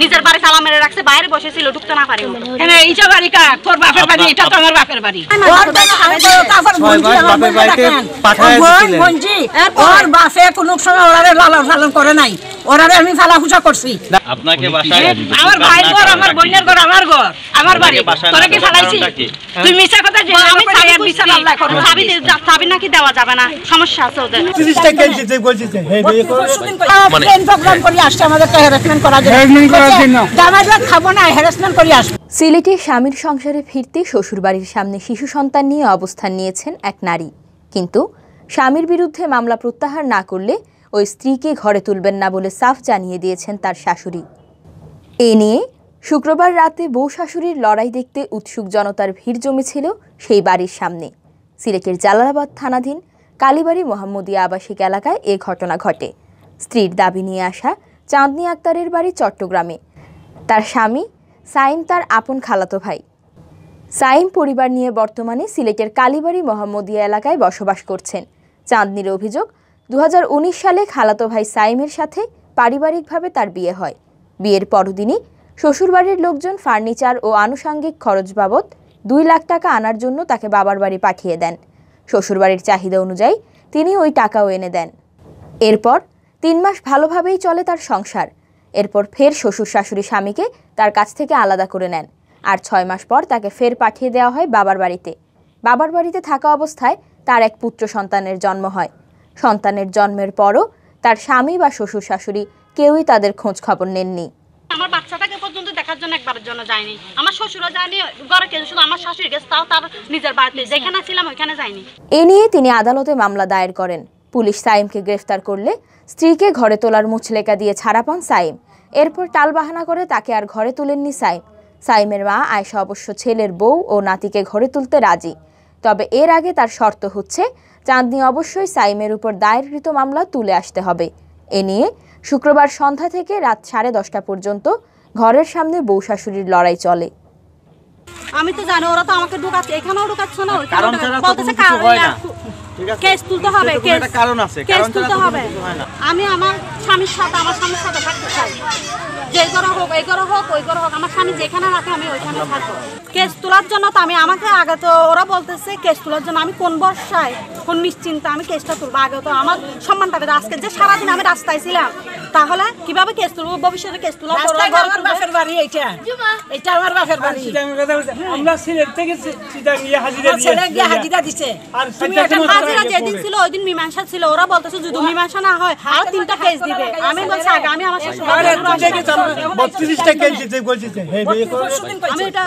নিজের বাড়ি তালা মেরে রাখছে, বাইরে বসেছিল, ঢুকতে না পারি। এইটা বাড়ি কার? তোর বাপের বাড়ি, এটা তো আমার বাপের বাড়ি। ওর বাপে কোন সময় ওরারে লালন পালন করে নাই, ওরারে আমি ফালাফুসা করছি। আপনাকে বাসায় আমার ভাইয়ের ঘর, আমার বোনের ঘর, আমার ঘর, আমার বাড়ি, তোরা কি ফালাইছি? তুই মিছা কথা যে আমি ছায়ার বিচার আল্লাহ করব। চাবি নাকি দেওয়া যাবে না, সমস্যা আছে ওদের। সিলেটে স্বামীর সংসারে ফিরতে শ্বশুরবাড়ির সামনে শিশু সন্তান নিয়ে অবস্থান নিয়েছেন এক নারী, কিন্তু স্বামীর বিরুদ্ধে মামলা প্রত্যাহার না করলে ওই স্ত্রীকে ঘরে তুলবেন না বলে সাফ জানিয়ে দিয়েছেন তার শাশুড়ি। এ নিয়ে শুক্রবার রাতে বউ শাশুড়ির লড়াই দেখতে উৎসুক জনতার ভিড় জমেছিল সেই বাড়ির সামনে। সিলেটের জালালাবাদ থানাধীন কালীবাড়ি মোহাম্মদিয়া আবাসিক এলাকায় এ ঘটনা ঘটে। স্ত্রীর দাবি নিয়ে আসা চাঁদনী আক্তারের বাড়ি চট্টগ্রামে। তার স্বামী সাইম তার আপন খালাতো ভাই। সাইম পরিবার নিয়ে বর্তমানে সিলেটের কালীবাড়ি মোহাম্মদিয়া এলাকায় বসবাস করছেন। চাঁদনীর অভিযোগ, 2019 সালে খালাতো ভাই সাইমের সাথে পারিবারিকভাবে তার বিয়ে হয়। বিয়ের পরদিনই শ্বশুরবাড়ির লোকজন ফার্নিচার ও আনুষাঙ্গিক খরচ বাবদ 2 লাখ টাকা আনার জন্য তাকে বাবার বাড়ি পাঠিয়ে দেন। শ্বশুরবাড়ির চাহিদা অনুযায়ী তিনি ওই টাকাও এনে দেন। এরপর 3 মাস ভালোভাবেই চলে তার সংসার। এরপর ফের শ্বশুর শাশুড়ি স্বামীকে তার কাছ থেকে আলাদা করে নেন, আর 6 মাস পর তাকে ফের পাঠিয়ে দেওয়া হয় বাবার বাড়িতে। বাবার বাড়িতে থাকা অবস্থায় তার এক পুত্র সন্তানের জন্ম হয়। সন্তানের জন্মের পরও তার স্বামী বা শ্বশুর শাশুড়ি কেউই তাদের খোঁজ খবর নেননি। আমার বাচ্চাটাকে পর্যন্ত দেখার জন্য একবারের জন্য যায়নি, আমার শ্বশুরও যায়নি, ঘরে কেউ শুধু আমার শাশুড়ি গেছে, তাও তার নিজের বাড়িতে যেখানে ছিলাম ওইখানে যায়নি। এ নিয়ে তিনি আদালতে মামলা দায়ের করেন। পুলিশ সাইমকে গ্রেফতার করলে স্ত্রীকে ঘরে তোলার মুচলেকা দিয়ে ছাড়া পান সাইম। এরপর টালবাহানা করে তাকে আর ঘরে তুলেননি সাইম। সাইমের মা আয়েশা অবশ্য ছেলের বউ ও নাতিকে ঘরে তুলতে রাজি, তবে এর আগে তার শর্ত হচ্ছে চাঁদনী অবশ্যই সাইমের উপর দায়েরকৃত মামলা তুলে আসতে হবে। এ নিয়ে শুক্রবার সন্ধ্যা থেকে রাত 10:30 পর্যন্ত ঘরের সামনে বউ শাশুড়ির লড়াই চলে। আমি তো জানি ওরা তো আমাকে ঢুকাচ্ছে, এখানেও ঢুকাচ্ছে না, বলতেছে কেস তুলতে হবে, কেস তুলতে হবে। আমি আমার স্বামীর সাথে থাকতে চাই, যে ঘরে হোক, এই ঘরে হোক, ওই ঘরে হোক, আমার স্বামী যেখানে রাখে আমি ওইখানে থাকবো। কেস তোলার জন্য তো আমাকে আগে তো ওরা বলতেছে কেস তোলার জন্য, আমি কোন ভরসায়, কোন নিশ্চিন্তে আমি কেসটা তুলবো? আগে তো আমার সম্মানটাকে, আজকে যে সারাদিন আমি রাস্তায় ছিলাম, তাহলে কিভাবে কেস তুলবো? ভবিষ্যতে কেস তুলা আমার বাপের বাড়ি, এটা আমার বাপের বাড়ি। আমরা সিলেট থেকে হাজিরা দিছে, হাজিরা যেদিন ছিল ওই দিন মীমাংসা ছিল। ওরা বলতেছে যদি মীমাংসা না হয় আর 3টা কেস দিবে। আমি বলছি আগে আমি আমার শ্বশুর কেস দিতে বলছি। আমি এটা